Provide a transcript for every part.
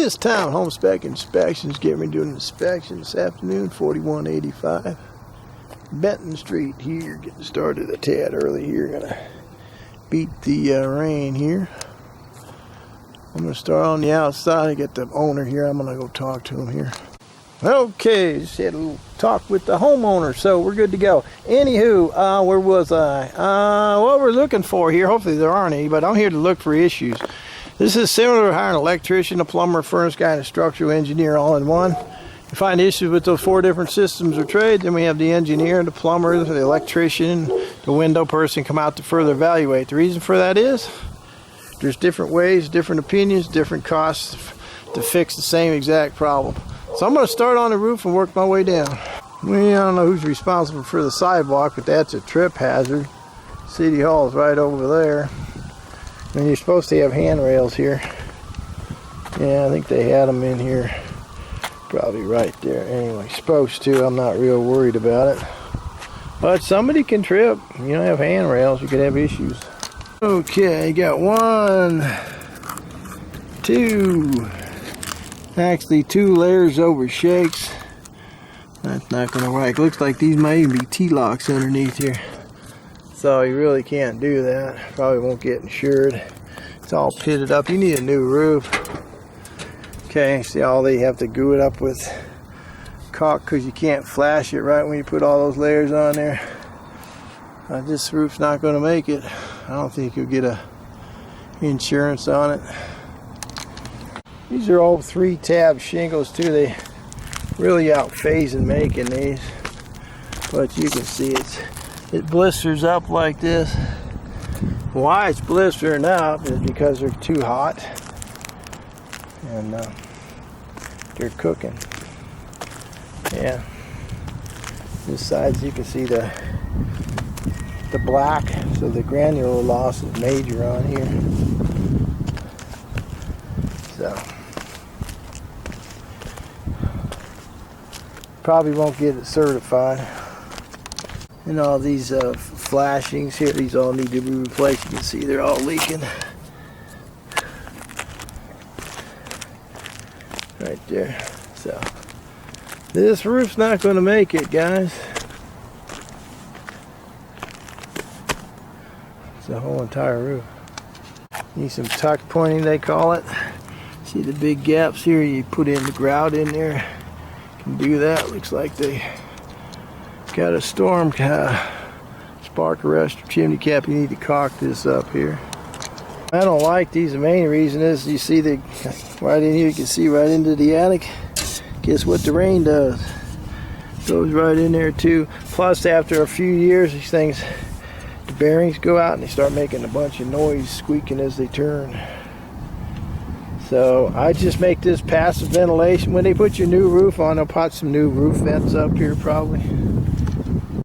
this time, Home Spec Inspections, getting me doing an inspection this afternoon, 4185 Benton Street here. Getting started a tad early here. Gonna beat the rain here. I'm gonna start on the outside. I got the owner here. I'm gonna go talk to him here. Okay, just had a little talk with the homeowner, so we're good to go. Anywho, where was I? What we're looking for here, hopefully there aren't any, but I'm here to look for issues. This is similar to hiring an electrician, a plumber, a furnace guy, and a structural engineer all in one. You find issues with those 4 different systems or trades, then we have the engineer, the plumber, the electrician, the window person come out to further evaluate. The reason for that is there's different ways, different opinions, different costs to fix the same exact problem. So I'm going to start on the roof and work my way down. Well, I don't know who's responsible for the sidewalk, but that's a trip hazard. City Hall's right over there. And you're supposed to have handrails here. Yeah, I think they had them in here. Probably right there. Anyway, supposed to. I'm not real worried about it. But somebody can trip. You don't have handrails, you could have issues. Okay, got 1, 2... Actually 2 layers over shakes. That's not going to work. Looks like these might even be T-locks underneath here. So you really can't do that. Probably won't get insured. It's all pitted up. You need a new roof. Okay, see how they have to glue it up with caulk because you can't flash it right when you put all those layers on there. This roof's not going to make it. I don't think you'll get a insurance on it. These are all 3-tab shingles too. They really out-phase in making these. But you can see it blisters up like this. Why it's blistering up is because they're too hot. And they're cooking. Yeah. This side you can see the black. So the granular loss is major on here. So. Probably won't get it certified. And all these flashings here, these all need to be replaced. You can see they're all leaking. Right there. So this roof's not going to make it, guys. It's the whole entire roof. Need some tuck pointing, they call it. See the big gaps here? You put in the grout in there. Do that. Looks like they got a storm spark arrestor chimney cap. You need to caulk this up here. I don't like these. The main reason is you see the right in here, you can see right into the attic. Guess what the rain does? Goes right in there too. Plus after a few years these things, the bearings go out and they start making a bunch of noise, squeaking as they turn. So I just make this passive ventilation. When they put your new roof on, they'll put some new roof vents up here probably.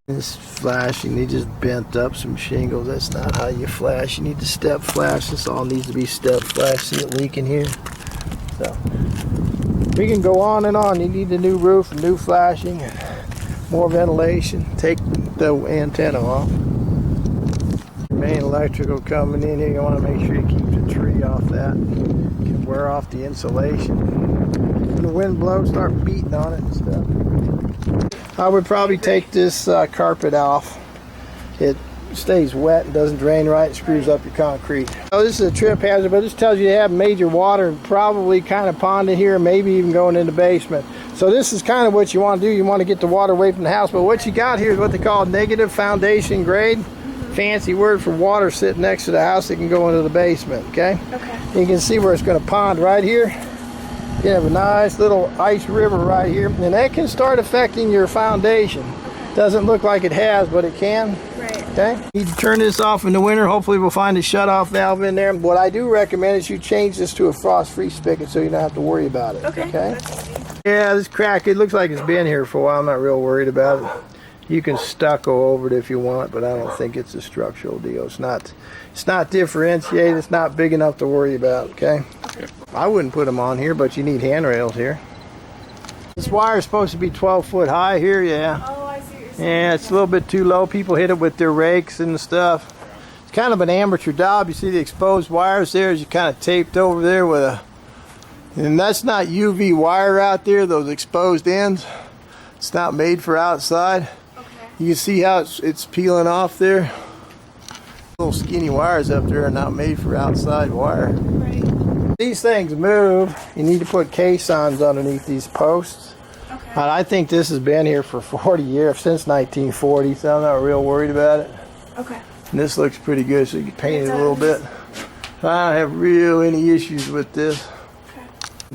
This flashing, they just bent up some shingles. That's not how you flash. You need to step flash. This all needs to be step flash. See it leaking here? So we can go on and on. You need a new roof, a new flashing, more ventilation. Take the antenna off. Main electrical coming in here. You want to make sure you keep the tree off that. Can wear off the insulation. When the wind blows, start beating on it and stuff. I would probably take this carpet off. It stays wet and doesn't drain right. It screws up your concrete. So this is a trip hazard, but this tells you to have major water and probably kind of ponding here, maybe even going in the basement. So this is kind of what you want to do. You want to get the water away from the house, but what you got here is what they call negative foundation grade. Fancy word for water sitting next to the house that can go into the basement, okay? Okay. You can see where it's going to pond right here. You have a nice little ice river right here, and that can start affecting your foundation. Doesn't look like it has, but it can. Right. Okay? You need to turn this off in the winter. Hopefully we'll find a shut-off valve in there. What I do recommend is you change this to a frost-free spigot so you don't have to worry about it. Okay? Yeah, this crack, it looks like it's been here for a while. I'm not real worried about it. You can stucco over it if you want, but I don't think it's a structural deal. It's not differentiated. It's not big enough to worry about, okay? I wouldn't put them on here, but you need handrails here. This wire is supposed to be 12 foot high here, yeah. Oh, I see what you're saying. Yeah, it's a little bit too low. People hit it with their rakes and stuff. It's kind of an amateur job. You see the exposed wires there as you kind of taped over there with a And that's not UV wire out there, those exposed ends. It's not made for outside. Okay. You can see how it's peeling off there. Little skinny wires up there are not made for outside wire. Right. These things move. You need to put caissons underneath these posts. Okay. And I think this has been here for 40 years, since 1940, so I'm not real worried about it. Okay. And this looks pretty good, so you can paint it a little bit. I don't have real any issues with this. Okay.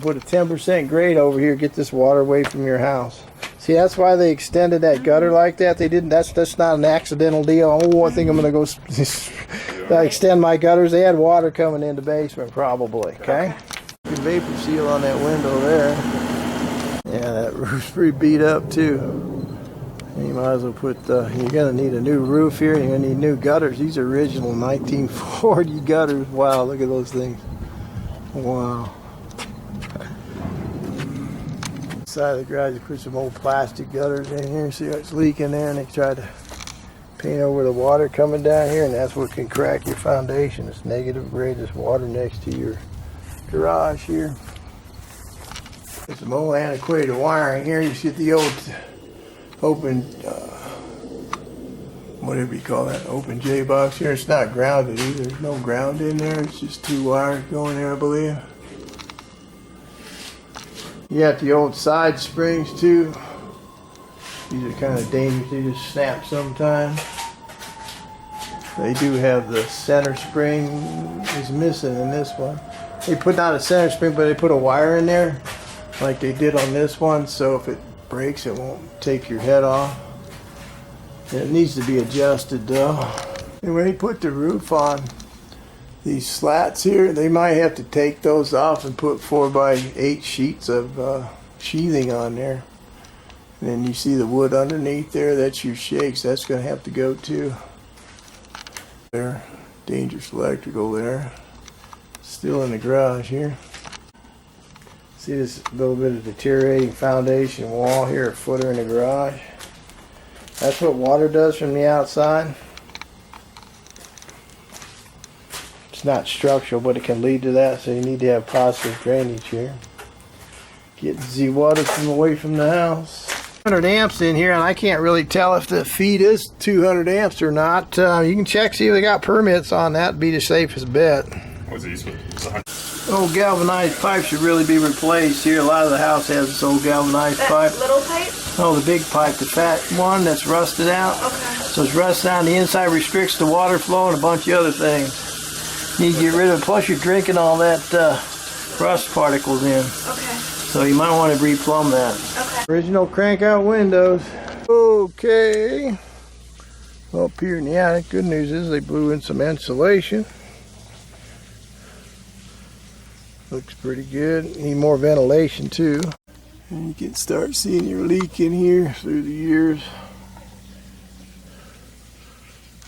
Put a 10% grate over here, get this water away from your house. See, that's why they extended that gutter like that. They didn't. That's not an accidental deal. Oh, I think I'm gonna go extend my gutters. They had water coming in the basement, probably. Okay. Vapor seal on that window there. Yeah, that roof's pretty beat up too. You might as well put. You're gonna need a new roof here. You're gonna need new gutters. These are original 1940 gutters. Wow, look at those things. Wow. Side of the garage, they put some old plastic gutters in here. See how it's leaking there, and they tried to paint over the water coming down here, and that's what can crack your foundation. It's negative grade. There's water next to your garage here. There's some old antiquated wiring here. You see the old open, whatever you call that, open J box here. It's not grounded either. There's no ground in there. It's just two wires going there, I believe. You got the old side springs too. These are kind of dangerous. They just snap sometimes. They do have the center spring is missing in this one. They put not a center spring, but they put a wire in there like they did on this one, so if it breaks it won't take your head off. And it needs to be adjusted though. And when they put the roof on, these slats here, they might have to take those off and put 4x8 sheets of sheathing on there. And then you see the wood underneath there, that's your shakes. That's going to have to go too. There, dangerous electrical there. Still in the garage here. See this little bit of deteriorating foundation wall here, a footer in the garage. That's what water does from the outside. It's not structural, but it can lead to that, so you need to have positive drainage here. Getting the water from away from the house. 200 amps in here, and I can't really tell if the feed is 200 amps or not. You can check, see if they got permits on that. Be the safest bet. What's these? Old galvanized pipe should really be replaced here. A lot of the house has this old galvanized pipe. Little pipe? Oh, the big pipe, the fat one that's rusted out. Okay. So it's rusted out on the inside, restricts the water flow and a bunch of other things. Need to get rid of it. Plus, you're drinking all that rust particles in. Okay. So you might want to replumb that. Okay. Original crank out windows. Okay. Up here in the attic, good news is they blew in some insulation. Looks pretty good. Need more ventilation too. And you can start seeing your leak in here through the years.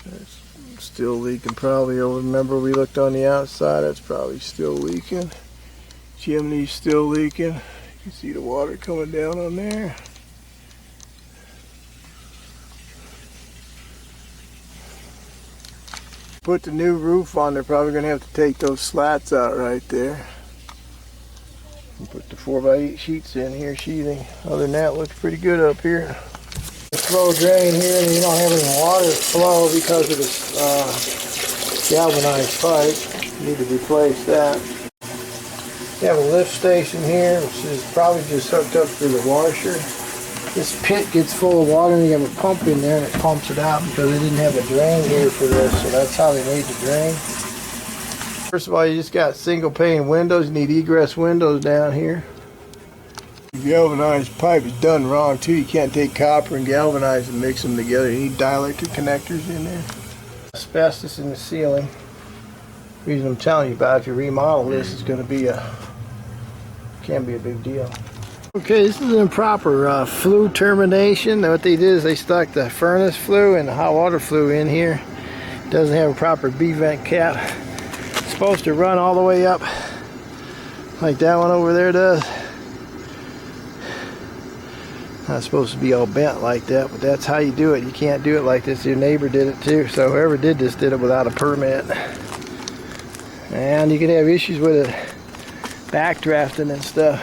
That's still leaking probably. You'll remember we looked on the outside, that's probably still leaking. Chimney's still leaking. You can see the water coming down on there. Put the new roof on, they're probably going to have to take those slats out right there. And put the 4x8 sheets in here, sheathing. Other than that, it looks pretty good up here. Slow drain here, and you don't have any water flow because of this galvanized pipe. You need to replace that. You have a lift station here, which is probably just hooked up through the washer. This pit gets full of water, and you have a pump in there, and it pumps it out because they didn't have a drain here for this, so that's how they made the drain. First of all, you just got single pane windows. You need egress windows down here. The galvanized pipe is done wrong too. You can't take copper and galvanize and mix them together. You need dielectric connectors in there. Asbestos in the ceiling. The reason I'm telling you about it, if you remodel this, it's going to be can be a big deal. Okay, this is an improper flue termination. What they did is they stuck the furnace flue and the hot water flue in here. It doesn't have a proper B-vent cap. It's supposed to run all the way up like that one over there does. Not supposed to be all bent like that, but that's how you do it. You can't do it like this. Your neighbor did it too, so whoever did this did it without a permit. And you can have issues with it backdrafting and stuff.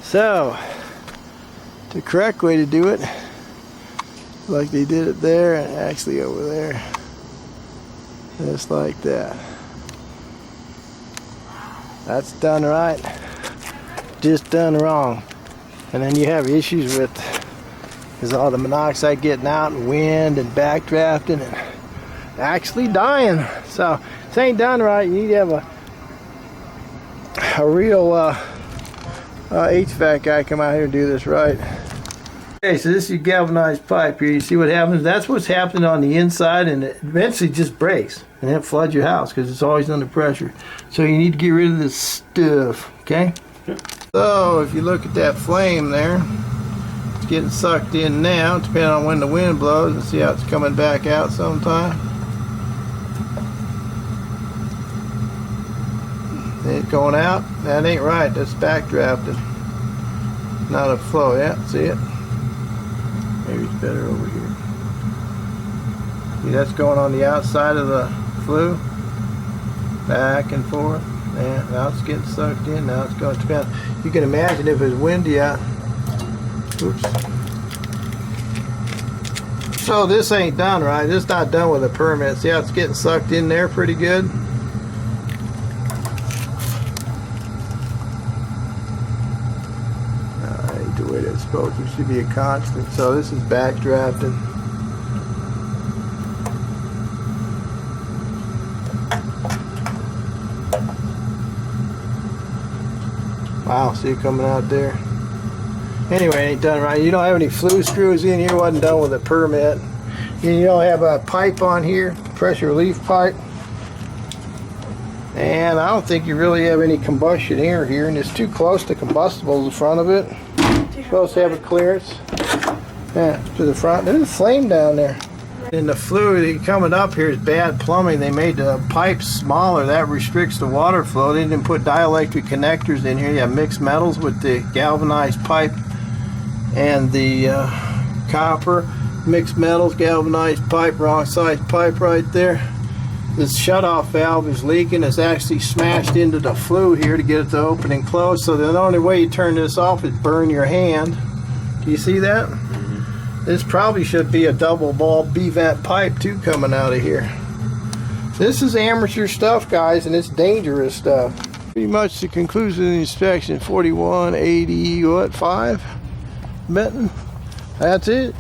So, the correct way to do it, like they did it there and actually over there, just like that. That's done right, just done wrong. And then you have issues with is all the monoxide getting out and wind and backdrafting and actually dying. So this ain't done right. You need to have a real HVAC guy come out here and do this right. Okay, so this is your galvanized pipe here. You see what happens? That's what's happening on the inside, and it eventually just breaks and it floods your house because it's always under pressure. So you need to get rid of this stuff, okay? So if you look at that flame there, it's getting sucked in now, depending on when the wind blows, and see how it's coming back out sometime. It's going out. That ain't right. That's backdrafting, not a flow. Yeah, see it? Maybe it's better over here. See, that's going on the outside of the flue, back and forth. Yeah, now it's getting sucked in. Now it's going to depend. You can imagine if it's windy out. Oops. So this ain't done right. This is not done with a permit. See how it's getting sucked in there pretty good? Ain't the way that's supposed to. It should be a constant. So this is backdrafting. Wow, see it coming out there. Anyway, it ain't done right. You don't have any flue screws in here. Wasn't done with a permit. You don't have a pipe on here, pressure relief pipe. And I don't think you really have any combustion air here, and it's too close to combustibles in front of it. You're supposed to have a clearance. Yeah, to the front. There's a flame down there. And the flue coming up here is bad plumbing. They made the pipes smaller. That restricts the water flow. They didn't put dielectric connectors in here. You have mixed metals with the galvanized pipe and the copper. Mixed metals, galvanized pipe, wrong size pipe right there. This shutoff valve is leaking. It's actually smashed into the flue here to get it to open and close. So the only way you turn this off is burn your hand. Do you see that? This probably should be a double ball B-vent pipe too coming out of here. This is amateur stuff, guys, and it's dangerous stuff. Pretty much the conclusion of the inspection. 4180 what 5 Benton. That's it.